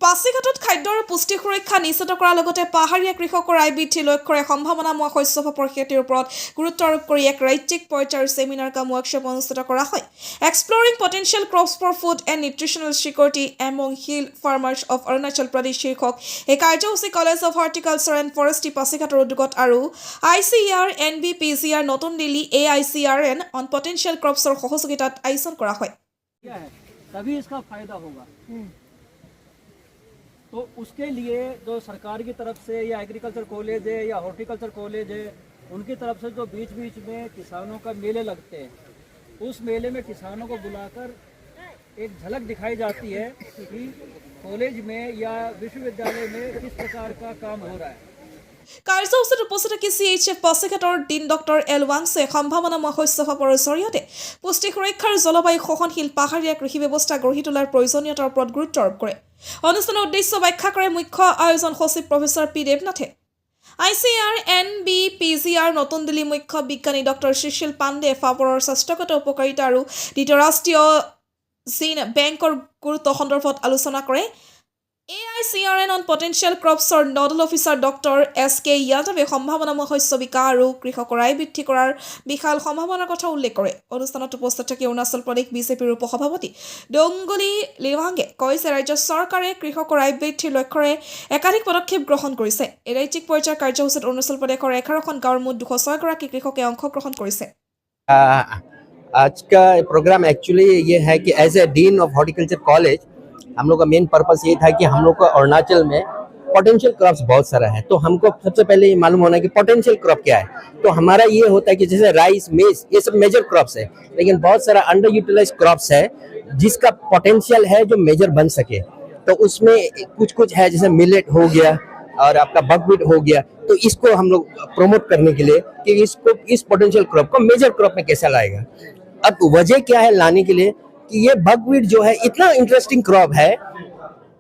পাছিঘাটত খাদ্য আৰু পুষ্টি সুৰক্ষা নিশ্চিত কৰাৰ লগতে পাহাৰীয়া কৃষকৰ আয় বৃদ্ধিৰ লক্ষ্যৰে সম্ভাৱনাময় শস্য খেতিৰ ওপৰত গুৰুত্ব আৰোপ কৰি এক ৰাজ্যিক পৰ্যায়ৰ ছেমিনাৰ কাম ৱৰ্কশ্বপ অনুষ্ঠিত কৰা হয়। Exploring potential crops for food and nutritional security among hill farmers of Arunachal Pradesh শীৰ্ষক এই কাৰ্যসূচী college of horticulture and forestry পাছিঘাটৰ উদ্যোগত আৰু ICAR NBPGR নতুন দিল্লী AICRN অন পটেনচিয়েল ক্ৰপছৰ সহযোগিতাত আয়োজন কৰা হয়। तभी इसका फायदा होगा। तो उसके लिए जो सरकार की तरफ से या एग्रीकल्चर कॉलेज है या हॉर्टिकल्चर कॉलेज है, उनकी तरफ से जो बीच बीच में किसानों का मेले लगते हैं, उस मेले में किसानों को बुलाकर एक झलक दिखाई जाती है कि कॉलेज में या विश्वविद्यालय में किस प्रकार का काम हो रहा है। কাৰ্যসূচীত উপস্থিত CHF পাছিঘাটৰ ডিন ডক্টৰ এল ৱাংছে সম্ভাৱনাময় শস্য পাপৰৰ জৰিয়তে পুষ্টি সুৰক্ষাৰ জলবায়ু সহনশীল পাহাৰীয়া কৃষি ব্যৱস্থা গঢ়ি তোলাৰ প্ৰয়োজনীয়তাৰ ওপৰত গুৰুত্ব আৰোপ কৰে। অনুষ্ঠানৰ উদ্দেশ্য ব্যাখ্যা কৰে মুখ্য আয়োজন সচিব প্ৰফেচৰ পি দেৱনাথে। ICAR NBPGR নতুন দিল্লী মুখ্য বিজ্ঞানী ডক্টৰ সুশীল পাণ্ডে পাপৰৰ স্বাস্থ্যগত উপকাৰিতা আৰু দ্বিতীয় ৰাষ্ট্ৰীয় জিন বেংকৰ গুৰুত্ব সন্দৰ্ভত আলোচনা কৰে। AICRN অন পটেনচিয়েল ক্ৰপছৰ নডেল অফিচাৰ ডক্টৰ SK যাদৱে সম্ভাৱনাময় শস্য বিকাশ আৰু কৃষকৰ আয় বৃদ্ধি কৰাৰ বিশাল সম্ভাৱনাৰ কথা উল্লেখ কৰে। অনুষ্ঠানত উপস্থিত থাকি অৰুণাচল প্ৰদেশ বিজেপিৰ উপসভাপতি ডংগলি লিৱাংগে কয় যে ৰাজ্য চৰকাৰে কৃষকৰ আয় বৃদ্ধিৰ লক্ষ্যৰে একাধিক পদক্ষেপ গ্ৰহণ কৰিছে। এই ৰাজ্যিক পৰ্যায়ৰ কাৰ্যসূচীত অৰুণাচল প্ৰদেশৰ 11খন গাঁৱৰ মুঠ 206গৰাকী কৃষকে অংশগ্ৰহণ কৰিছে। आज का प्रोग्राम एक्चुअली ये है कि as a dean of horticulture college हम लोग का मेन पर्पस ये था कि हम लोग को अरुणाचल में पोटेंशियल क्रॉप्स बहुत सारा है, तो हमको सबसे पहले ये मालूम होना है कि पोटेंशियल क्रॉप क्या है। तो हमारा ये होता है कि जैसे राइस, मेज, ये सब मेजर क्रॉप्स है, लेकिन बहुत सारा अंडर यूटिलाइज क्रॉप्स है जिसका पोटेंशियल है जो मेजर बन सके। तो उसमें कुछ कुछ है, जैसे मिलेट हो गया और आपका बकव्हीट हो गया, तो इसको हम लोग प्रमोट करने के लिए कि इसको इस पोटेंशियल क्रॉप को मेजर क्रॉप में कैसा लाएगा। अब वजह क्या है लाने के लिए कि ये बकव्हीट जो है इतना इंटरेस्टिंग क्रॉप है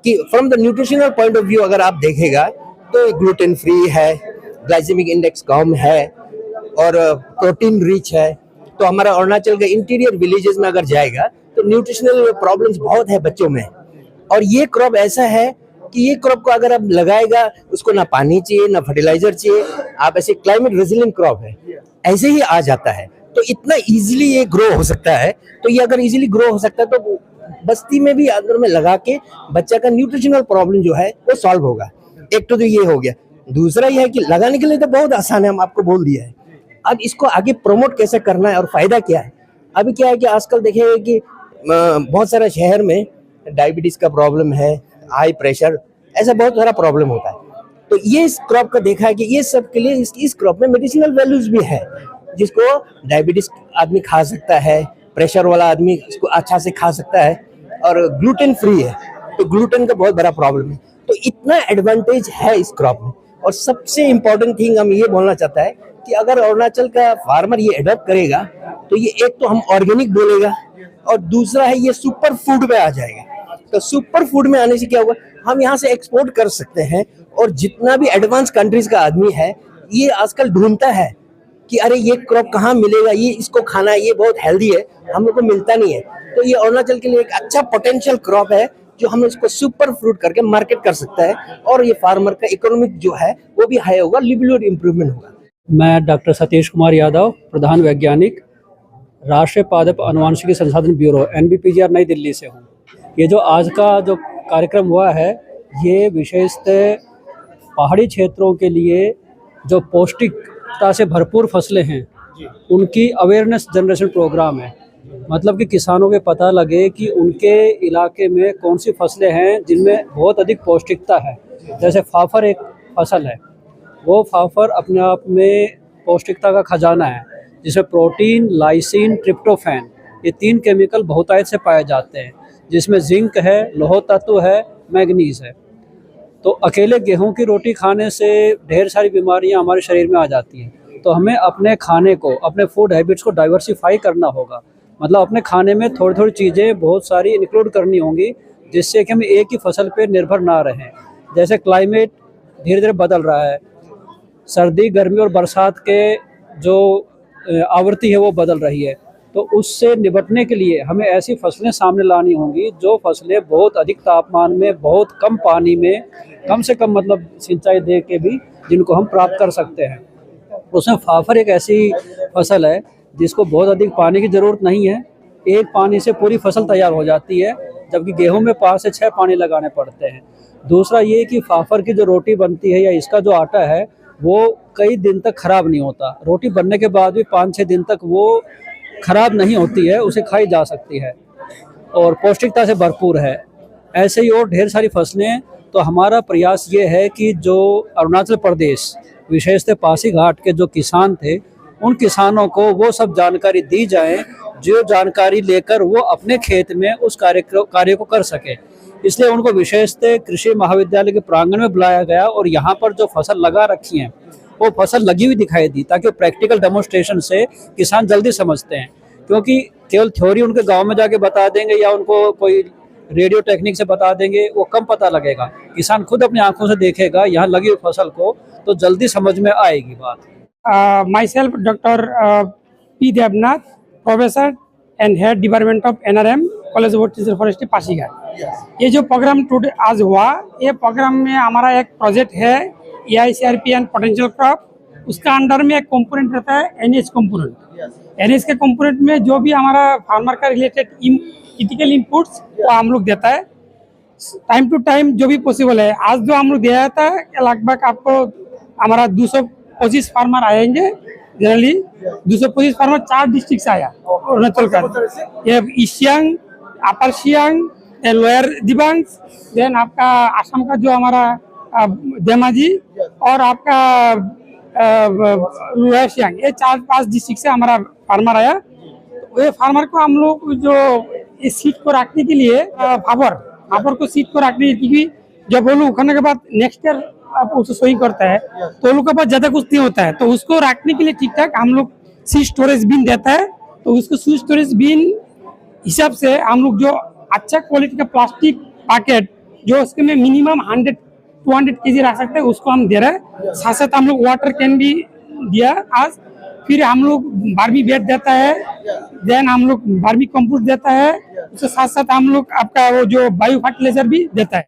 कि from the nutritional point of view अगर आप देखेगा तो ग्लूटेन फ्री है, ग्लाइसेमिक इंडेक्स कम है और प्रोटीन रिच है। तो हमारा अरुणाचल के इंटीरियर विलेजेस में अगर जाएगा तो न्यूट्रिशनल प्रॉब्लम्स बहुत है बच्चों में। और ये क्रॉप ऐसा है कि ये क्रॉप को अगर आप लगाएगा उसको ना पानी चाहिए ना फर्टिलाइजर चाहिए, आप ऐसे क्लाइमेट रेजिलिएंट क्रॉप है, ऐसे ही आ जाता है। तो इतना इजीली ये ग्रो हो सकता है। तो ये अगर इजीली ग्रो हो सकता है तो बस्ती में भी अंदर में लगा के बच्चा का न्यूट्रिशनल प्रॉब्लम जो है वो सॉल्व होगा। एक तो ये हो गया। दूसरा ये है कि लगाने के लिए तो बहुत आसान है, हम आपको बोल दिया है। अब इसको आगे प्रमोट कैसे करना है और फायदा क्या है। अभी क्या है कि आजकल देखेंगे कि बहुत सारा शहर में डायबिटीज का प्रॉब्लम है, हाई प्रेशर, ऐसा बहुत सारा प्रॉब्लम होता है। तो ये इस क्रॉप का देखा है कि ये सब के लिए इस क्रॉप में मेडिसिनल वैल्यूज भी है, जिसको डायबिटीज आदमी खा सकता है, प्रेशर वाला आदमी इसको अच्छा से खा सकता है, और ग्लूटेन फ्री है, तो ग्लूटेन का बहुत बड़ा प्रॉब्लम है। तो इतना एडवांटेज है इस क्रॉप में। और सबसे इम्पोर्टेंट थिंग हम ये बोलना चाहता है कि अगर अरुणाचल का फार्मर ये अडॉप्ट करेगा तो ये एक तो हम ऑर्गेनिक बोलेगा और दूसरा है ये सुपर फूड में आ जाएगा। तो सुपर फूड में आने से क्या होगा, हम यहाँ से एक्सपोर्ट कर सकते हैं। और जितना भी एडवांस कंट्रीज का आदमी है ये आजकल ढूंढता है कि अरे ये क्रॉप कहाँ मिलेगा, ये इसको खाना है, ये बहुत हेल्दी है, हम लोग को मिलता नहीं है। तो ये अरुणाचल के लिए एक अच्छा पोटेंशियल क्रॉप है जो हम इसको सुपर फ्रूट करके मार्केट कर सकता है, और ये फार्मर का इकोनॉमिक जो है वो भी हाई होगा, लिवलीहुड इम्प्रूवमेंट होगा। मैं डॉक्टर सतीश कुमार यादव, प्रधान वैज्ञानिक, राष्ट्रीय पादप आनुवंशिकी संसाधन ब्यूरो NBPGR नई दिल्ली से हूँ। ये जो आज का जो कार्यक्रम हुआ है ये विशेषतः पहाड़ी क्षेत्रों के लिए जो पौष्टिकता से भरपूर फसलें हैं उनकी अवेयरनेस जनरेशन प्रोग्राम है। मतलब कि किसानों को पता लगे कि उनके इलाके में कौन सी फसलें हैं जिनमें बहुत अधिक पौष्टिकता है। जैसे फाफर एक फसल है, वो फाफर अपने आप में पौष्टिकता का खजाना है, जिसमें प्रोटीन, लाइसिन, ट्रिप्टोफैन, ये 3 केमिकल बहुतायत से पाए जाते हैं, जिसमें जिंक है, लौह तत्व है, मैग्नीज है। तो अकेले गेहूं की रोटी खाने से ढेर सारी बीमारियां हमारे शरीर में आ जाती हैं। तो हमें अपने खाने को, अपने फूड हैबिट्स को डाइवर्सिफाई करना होगा। मतलब अपने खाने में थोड़ी थोड़ी चीज़ें बहुत सारी इंक्लूड करनी होंगी, जिससे कि हम एक ही फसल पर निर्भर ना रहें। जैसे क्लाइमेट धीरे धीरे बदल रहा है, सर्दी, गर्मी और बरसात के जो आवृत्ति है वो बदल रही है। तो उससे निपटने के लिए हमें ऐसी फसलें सामने लानी होंगी जो फसलें बहुत अधिक तापमान में, बहुत कम पानी में, कम से कम मतलब सिंचाई दे के भी जिनको हम प्राप्त कर सकते हैं। उसमें फाफर एक ऐसी फसल है जिसको बहुत अधिक पानी की ज़रूरत नहीं है, एक पानी से पूरी फसल तैयार हो जाती है, जबकि गेहूं में 5 से 6 पानी लगाने पड़ते हैं। दूसरा ये कि फाफर की जो रोटी बनती है या इसका जो आटा है वो कई दिन तक खराब नहीं होता, रोटी बनने के बाद भी 5-6 दिन तक वो खराब नहीं होती है, उसे खाई जा सकती है और पौष्टिकता से भरपूर है। ऐसे ही और ढेर सारी फसलें। तो हमारा प्रयास ये है कि जो अरुणाचल प्रदेश विशेषतः पासीघाट के जो किसान थे उन किसानों को वो सब जानकारी दी जाए जो जानकारी लेकर वो अपने खेत में उस कार्य को कर सके। इसलिए उनको विशेषतः कृषि महाविद्यालय के प्रांगण में बुलाया गया और यहाँ पर जो फसल लगा रखी हैं वो फसल लगी हुई दिखाई दी, ताकि प्रैक्टिकल डेमोन्स्ट्रेशन से किसान जल्दी समझते हैं। क्योंकि केवल थ्योरी उनके गांव में जाके बता देंगे या उनको कोई रेडियो टेक्निक से बता देंगे, वो कम पता लगेगा। किसान खुद अपनी आंखों से देखेगा यहाँ लगी हुई फसल को तो जल्दी समझ में आएगी बात। Myself, Dr. P. Devnath, Professor and Head Department of NRM, College of Horticulture Forestry, Pasighat. ये जो प्रोग्राम टुडे आज हुआ, ये प्रोग्राम में हमारा एक प्रोजेक्ट है EICRP एंड पोटेंशियल क्रॉप, उसका अंडर में एक कंपोनेंट रहता है NH कंपोनेंट। NH के कंपोनेंट में जो भी हमारा फार्मर का रिलेटेड क्रिटिकल इनपुट्स वो हम लोग देता है टाइम टू टाइम जो भी पॉसिबल है। आज जो हम लोग दिया था लगभग आपको हमारा 225 फार्मर आएंगे, जनरली 225 फार्मर 4 डिस्ट्रिक्ट से आया अरुणाचल का, ये ईस्ट सियांग, अपर सियांग, लोअर दिबांग, देन आपका आसाम का जो हमारा धेमाजी और आपका लोअर सियांग, ये 4-5 डिस्ट्रिक्ट से हमारा फार्मर आया। ये फार्मर को हम लोग जो इस सीट को रखने के लिए फाफर को सीट को रखने की जब वो लोग उखाड़ने के बाद नेक्स्ट ईयर आप उसको सोइंग करता है तो उन लोग के पास ज्यादा कुछ नहीं होता है, तो उसको रखने के लिए ठीक ठाक हम लोग सीड स्टोरेज बिन देता है। तो उसको सीड स्टोरेज बिन हिसाब से हम लोग जो अच्छा क्वालिटी का प्लास्टिक पैकेट जो उसके में मिनिमम 100-200 kg रख सकते हैं उसको हम दे रहे हैं। साथ साथ हम लोग वाटर कैन भी दिया आज, फिर हम लोग बार्मी बेड देता है, देन हम लोग बार्मी कंपोस्ट देता है, उसके साथ साथ हम लोग आपका वो जो बायो फर्टिलाइजर भी देता है।